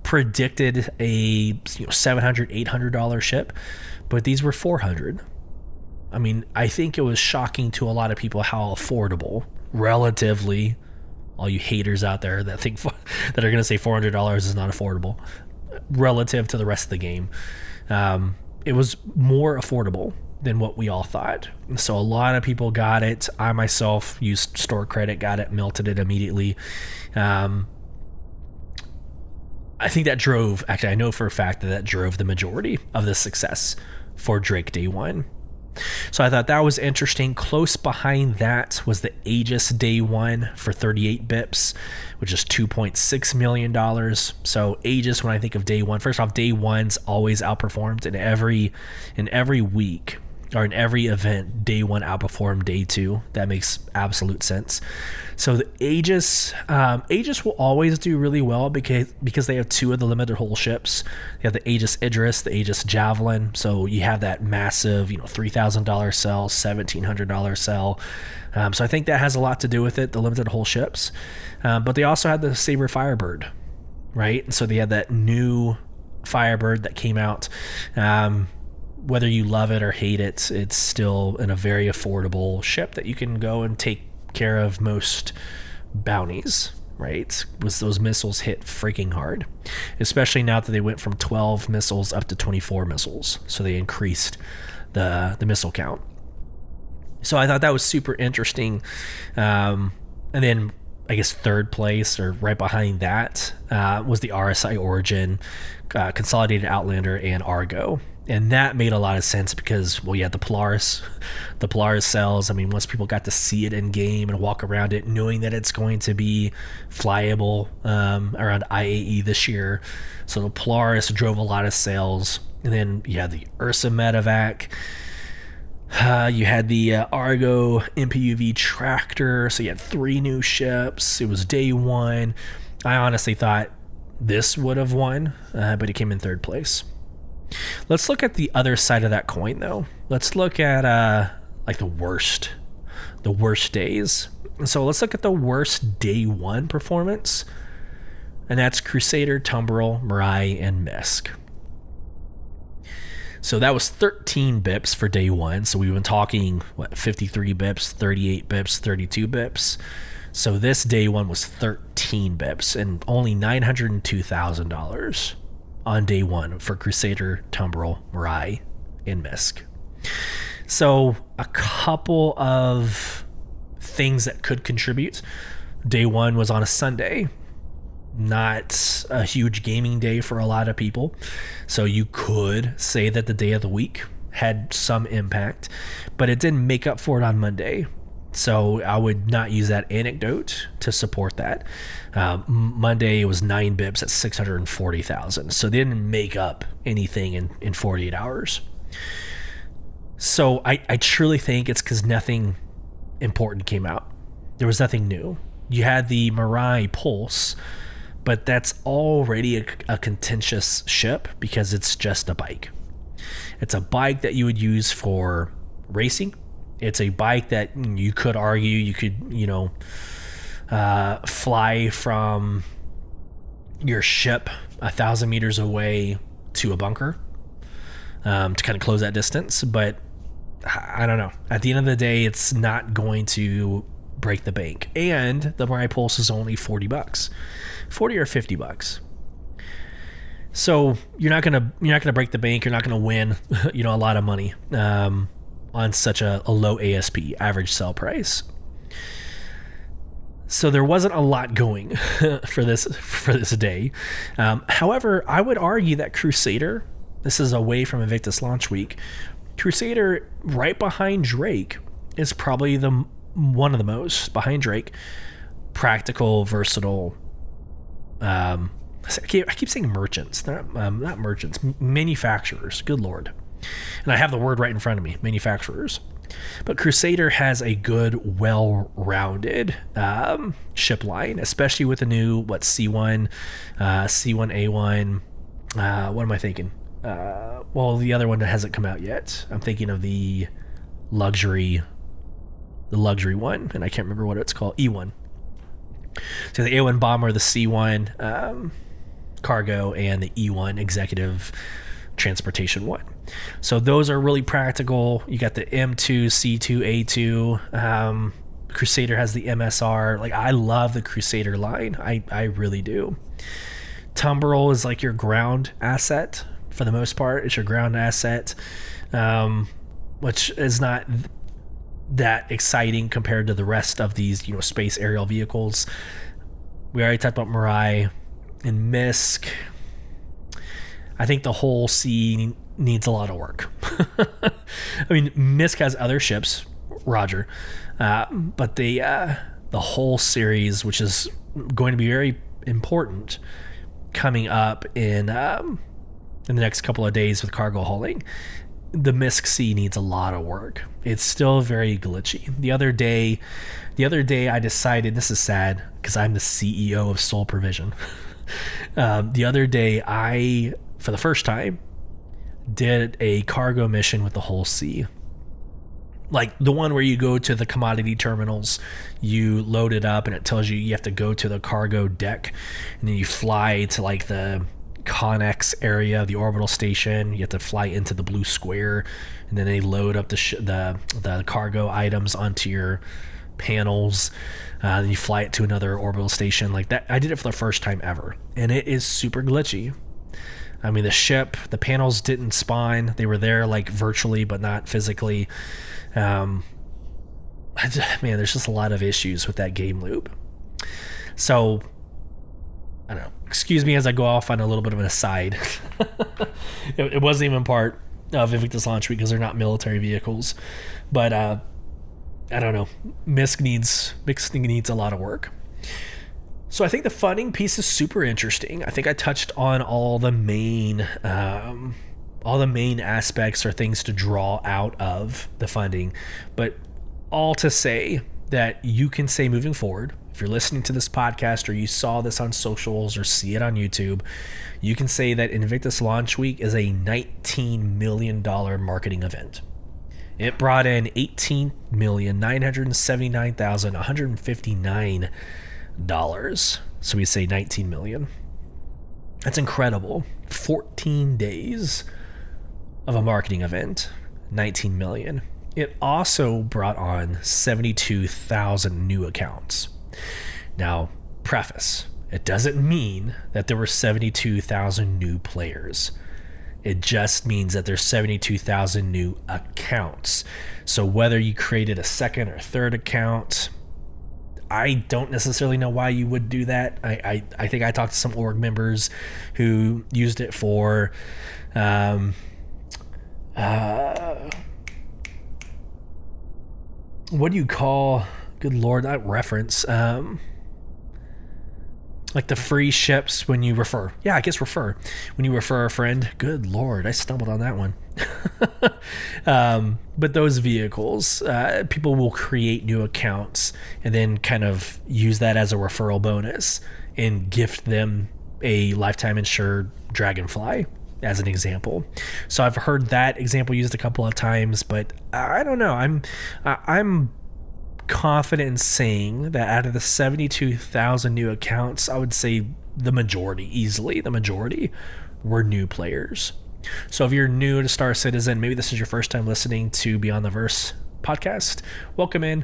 predicted a $700, $800 ship, but these were $400. I mean, I think it was shocking to a lot of people how affordable, relatively, all you haters out there that think that are going to say $400 is not affordable, relative to the rest of the game. It was more affordable than what we all thought. So a lot of people got it. I myself used store credit, got it, melted it immediately. I think that drove, actually I know for a fact that drove the majority of the success for Drake Day 1. So I thought that was interesting. Close behind that was the Aegis Day 1 for 38 bips, which is $2.6 million. So Aegis, when I think of Day 1, first off, Day 1's always outperformed in every week, or in every event. Day 1 outperformed Day 2. That makes absolute sense. So the Aegis will always do really well because they have two of the limited hull ships. They have the Aegis Idris, the Aegis Javelin. So you have that massive, $3,000 sell, $1,700 sell. So I think that has a lot to do with it, the limited hull ships. But they also had the Saber Firebird, right? So they had that new Firebird that came out. Whether you love it or hate it, it's still in a very affordable ship that you can go and take care of most bounties, right? Those missiles hit freaking hard, especially now that they went from 12 missiles up to 24 missiles. So they increased the missile count. So I thought that was super interesting. And then I guess third place, or right behind that, was the RSI Origin, Consolidated Outlander, and Argo. And that made a lot of sense because, well, yeah, the Polaris cells. I mean, once people got to see it in game and walk around it, knowing that it's going to be flyable around IAE this year. So the Polaris drove a lot of sales. And then you had the Ursa Medevac. You had the Argo MPUV Tractor. So you had 3 new ships. It was Day 1. I honestly thought this would have won, but it came in third place. Let's look at the other side of that coin, though. Let's look at like the worst days. So let's look at the worst Day 1 performance, and that's Crusader, Tumbril, Mirai, and Misk. So that was 13 bips for Day 1. So we've been talking 53 bips, 38 bips, 32 bips. So this Day 1 was 13 bips and only $902,000 on Day 1 for Crusader, Tumbril, Mirai, and Misk. So a couple of things that could contribute. Day 1 was on a Sunday, not a huge gaming day for a lot of people. So you could say that the day of the week had some impact, but it didn't make up for it on Monday. So I would not use that anecdote to support that. Monday it was 9 bips at 640,000. So they didn't make up anything in 48 hours. So I truly think it's because nothing important came out. There was nothing new. You had the Mirai Pulse, but that's already a contentious ship because it's just a bike. It's a bike that you would use for racing. It's a bike that you could argue you could, fly from your ship 1,000 meters away to a bunker to kind of close that distance. But I don't know. At the end of the day, it's not going to break the bank. And the Mirai Pulse is only $40, $40 or $50. So you're not gonna break the bank. You're not gonna win, a lot of money on such a low ASP, average sell price. So there wasn't a lot going for this day. However, I would argue that Crusader, this is away from Invictus launch week, Crusader right behind Drake is probably one of the most, behind Drake, practical, versatile. I keep saying merchants, not merchants, manufacturers. Good Lord. And I have the word right in front of me, manufacturers. But Crusader has a good, well-rounded ship line, especially with the new, C1, C1A1. What am I thinking? The other one that hasn't come out yet. I'm thinking of the luxury one, and I can't remember what it's called. E1. So the A1 bomber, the C1 cargo, and the E1 executive transportation one. So those are really practical. You got the M2, C2, A2. Crusader has the MSR. I love the Crusader line. I really do. Tumbrel is your ground asset for the most part. It's your ground asset, which is not that exciting compared to the rest of these, space aerial vehicles. We already talked about Mirai and Misk. I think the whole sea needs a lot of work. I mean, Misk has other ships, Roger, but the whole series, which is going to be very important, coming up in the next couple of days with cargo hauling. The Misk Sea needs a lot of work. It's still very glitchy. The other day I decided, this is sad because I'm the CEO of Soul Provision. The other day I, for the first time, did a cargo mission with the whole sea. The one where you go to the commodity terminals, you load it up and it tells you have to go to the cargo deck, and then you fly to the Connex area, the orbital station. You have to fly into the blue square, and then they load up the cargo items onto your panels. Then you fly it to another orbital station like that. I did it for the first time ever, and it is super glitchy. I mean, the panels didn't spawn. They were there virtually, but not physically. Man, there's just a lot of issues with that game loop. So, I don't know. Excuse me as I go off on a little bit of an aside. It wasn't even part of Invictus launch week because they're not military vehicles. But, I don't know. Misk needs a lot of work. So I think the funding piece is super interesting. I think I touched on all the main aspects or things to draw out of the funding, but all to say that you can say moving forward, if you're listening to this podcast or you saw this on socials or see it on YouTube, you can say that Invictus Launch Week is a $19 million marketing event. It brought in $18,979,159. So we say 19 million. That's incredible. 14 days of a marketing event, 19 million. It also brought on 72,000 new accounts. Now, preface, it doesn't mean that there were 72,000 new players. It just means that there's 72,000 new accounts. So whether you created a second or third account, I don't necessarily know why you would do that. I think I talked to some org members who used it for what do you call, good Lord, that reference? like the free ships when you refer. Yeah, I guess refer. When you refer a friend. Good Lord, I stumbled on that one. But those vehicles, people will create new accounts and then kind of use that as a referral bonus and gift them a lifetime insured Dragonfly as an example. So I've heard that example used a couple of times, but I don't know. I'm confident in saying that out of the 72,000 new accounts, I would say easily the majority were new players. So if you're new to Star Citizen, maybe this is your first time listening to Beyond the Verse podcast, welcome in,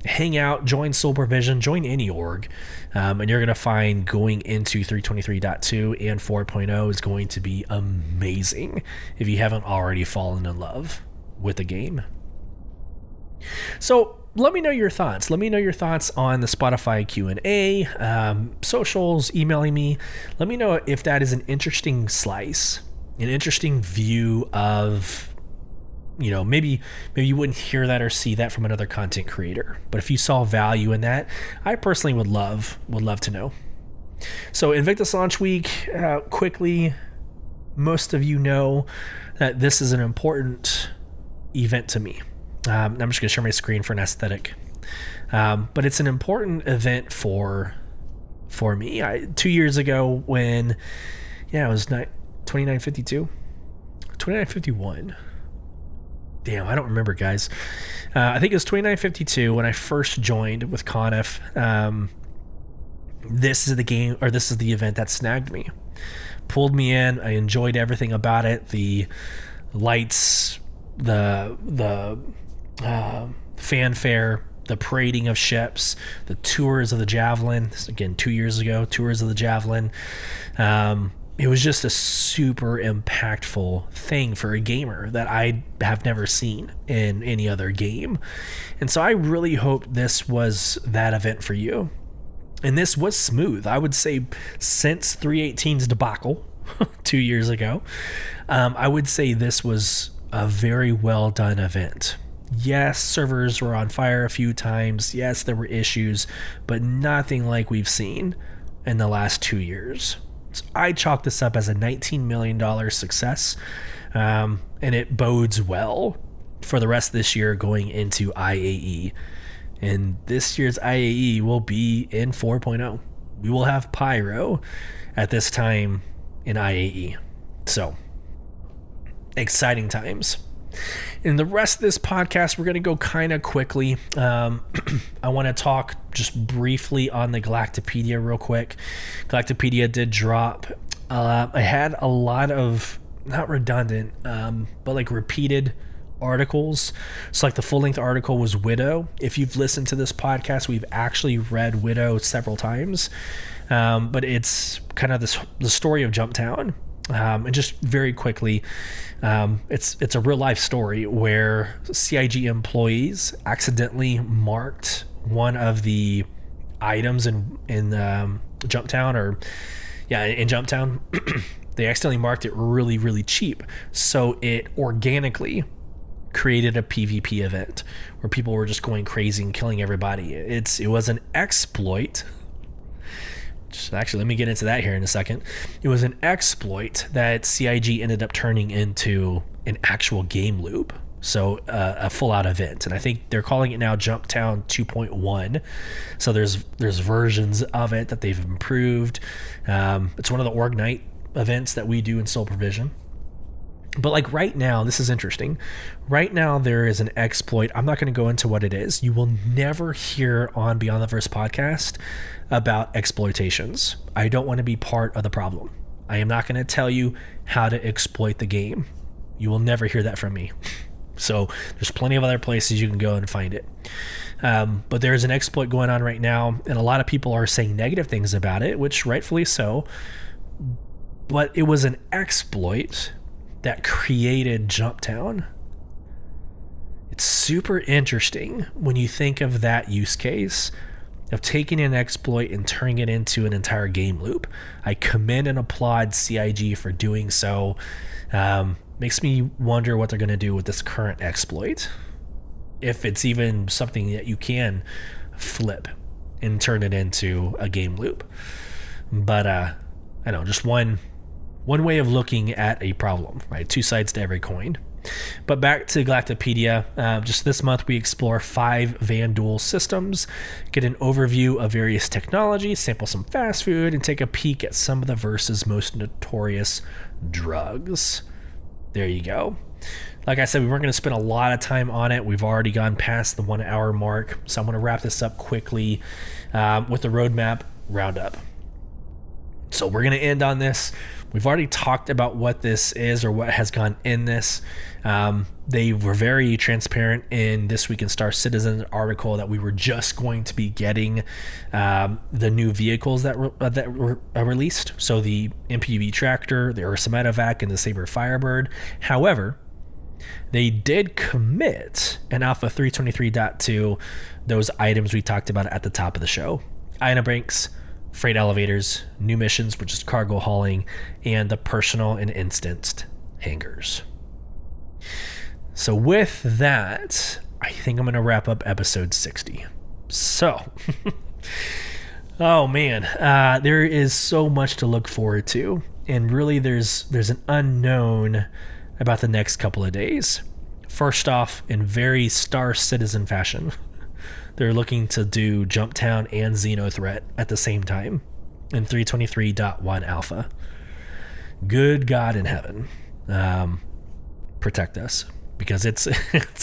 hang out, join Supervision, join any org, and you're going to find going into 323.2 and 4.0 is going to be amazing if you haven't already fallen in love with the game. So let me know your thoughts. Let me know your thoughts on the Spotify Q&A, socials, emailing me. Let me know if that is an interesting slice, an interesting view of, maybe you wouldn't hear that or see that from another content creator. But if you saw value in that, I personally would love to know. So Invictus launch week, quickly, most of you know that this is an important event to me. I'm just going to share my screen for an aesthetic. But it's an important event for me. 2 years ago when, it was 2952? 2951. Damn, I don't remember, guys. I think it was 2952 when I first joined with Conif. This is the event that snagged me. Pulled me in. I enjoyed everything about it. The lights, the fanfare, the parading of ships, the tours of the Javelin. This, again, 2 years ago, tours of the Javelin. It was just a super impactful thing for a gamer that I have never seen in any other game. And so I really hope this was that event for you. And this was smooth. I would say since 318's debacle 2 years ago, I would say this was a very well done event. Yes, servers were on fire a few times. Yes, there were issues, but nothing like we've seen in the last 2 years. So I chalk this up as a $19 million success, and it bodes well for the rest of this year going into IAE. And this year's IAE will be in 4.0. We will have Pyro at this time in IAE. So, exciting times. In the rest of this podcast, we're going to go kind of quickly. I want to talk just briefly on the Galactapedia real quick. Galactapedia did drop. I had a lot of, not redundant, but like repeated articles. So like the full-length article was Widow. If you've listened to this podcast, we've actually read Widow several times. But it's kind of the story of Jumptown. And just very quickly, it's a real life story where CIG employees accidentally marked one of the items in Jumptown, in Jumptown. They accidentally marked it really, really cheap. So it organically created a PvP event where people were just going crazy and killing everybody. It was an exploit. Actually, let me get into that here in a second. It was an exploit that CIG ended up turning into an actual game loop. So a full-out event. And I think they're calling it now Jumptown 2.1. So there's versions of it that they've improved. It's one of the Org Night events that we do in Soul Provision. But like right now, this is interesting. Right now, there is an exploit. I'm not going to go into what it is. You will never hear on Beyond the Verse podcast about exploitations. I don't want to be part of the problem. I am not going to tell you how to exploit the game. You will never hear that from me. So there's plenty of other places you can go and find it. But there's an exploit going on right now, and a lot of people are saying negative things about it, which rightfully so. But it was an exploit that created Jumptown. It's super interesting when you think of that use case of taking an exploit and turning it into an entire game loop. I commend and applaud CIG for doing so. Makes me wonder what they're going to do with this current exploit. If it's even something that you can flip and turn it into a game loop. But I know, just one way of looking at a problem, right? Two sides to every coin. But back to Galactapedia, just this month we explore 5 Van Duel systems, get an overview of various technologies, sample some fast food, and take a peek at some of the verse's most notorious drugs. There you go. Like I said, we weren't going to spend a lot of time on it. We've already gone past the 1 hour mark, so I'm going to wrap this up quickly with the roadmap roundup. So we're going to end on this. We've already talked about what this is or what has gone in this. They were very transparent in This Week in Star Citizen article that we were just going to be getting the new vehicles that were released. So the MPV Tractor, the Ursa Medevac, and the Saber Firebird. However, they did commit in Alpha 323.2 those items we talked about at the top of the show. Item banks, freight elevators, new missions, which is cargo hauling, and the personal and instanced hangars. So with that, I think I'm going to wrap up episode 60. So, oh man, there is so much to look forward to, and really there's an unknown about the next couple of days. First off, in very Star Citizen fashion, they're looking to do Jumptown and XenoThreat at the same time in 323.1 alpha. Good God in heaven, protect us, because it's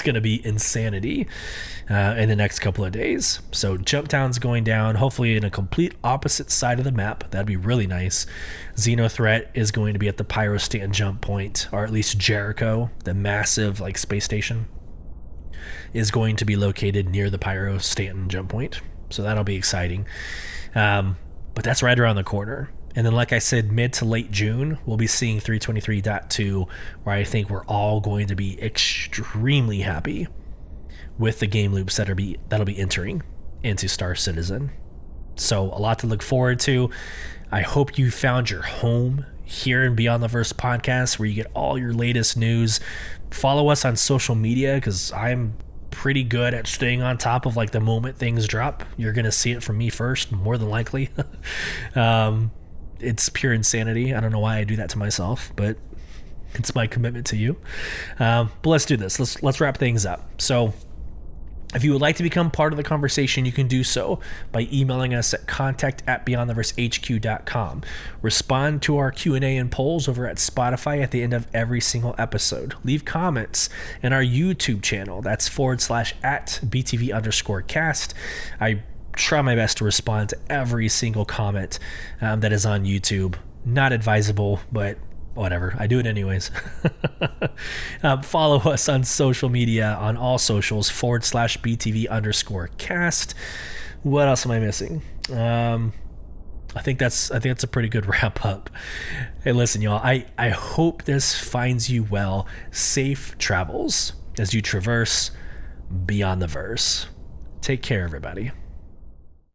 going to be insanity in the next couple of days. So Jumptown's going down, hopefully in a complete opposite side of the map. That'd be really nice. XenoThreat is going to be at the Pyro Stanton jump point, or at least Jericho, the massive like space station, is going to be located near the Pyro Stanton jump point. So that'll be exciting. But that's right around the corner. And then, like I said, mid to late June, we'll be seeing 323.2, where I think we're all going to be extremely happy with the game loops that'll be entering into Star Citizen. So a lot to look forward to. I hope you found your home here in Beyond the Verse podcast, where you get all your latest news. Follow us on social media, because I'm pretty good at staying on top of like the moment things drop. You're going to see it from me first, more than likely. It's pure insanity. I don't know why I do that to myself, but it's my commitment to you. But let's do this. Let's wrap things up. So if you would like to become part of the conversation, you can do so by emailing us at contact@beyondtheversehq.com. Respond to our Q&A and polls over at Spotify at the end of every single episode. Leave comments in our YouTube channel. That's /@BTV_cast. I try my best to respond to every single comment that is on YouTube. Not advisable, but whatever, I do it anyways. Follow us on social media on all socials /BTV_cast. What else am I missing? I think that's a pretty good wrap up. Hey, listen, y'all, I hope this finds you well. Safe travels as you traverse beyond the verse. Take care, everybody.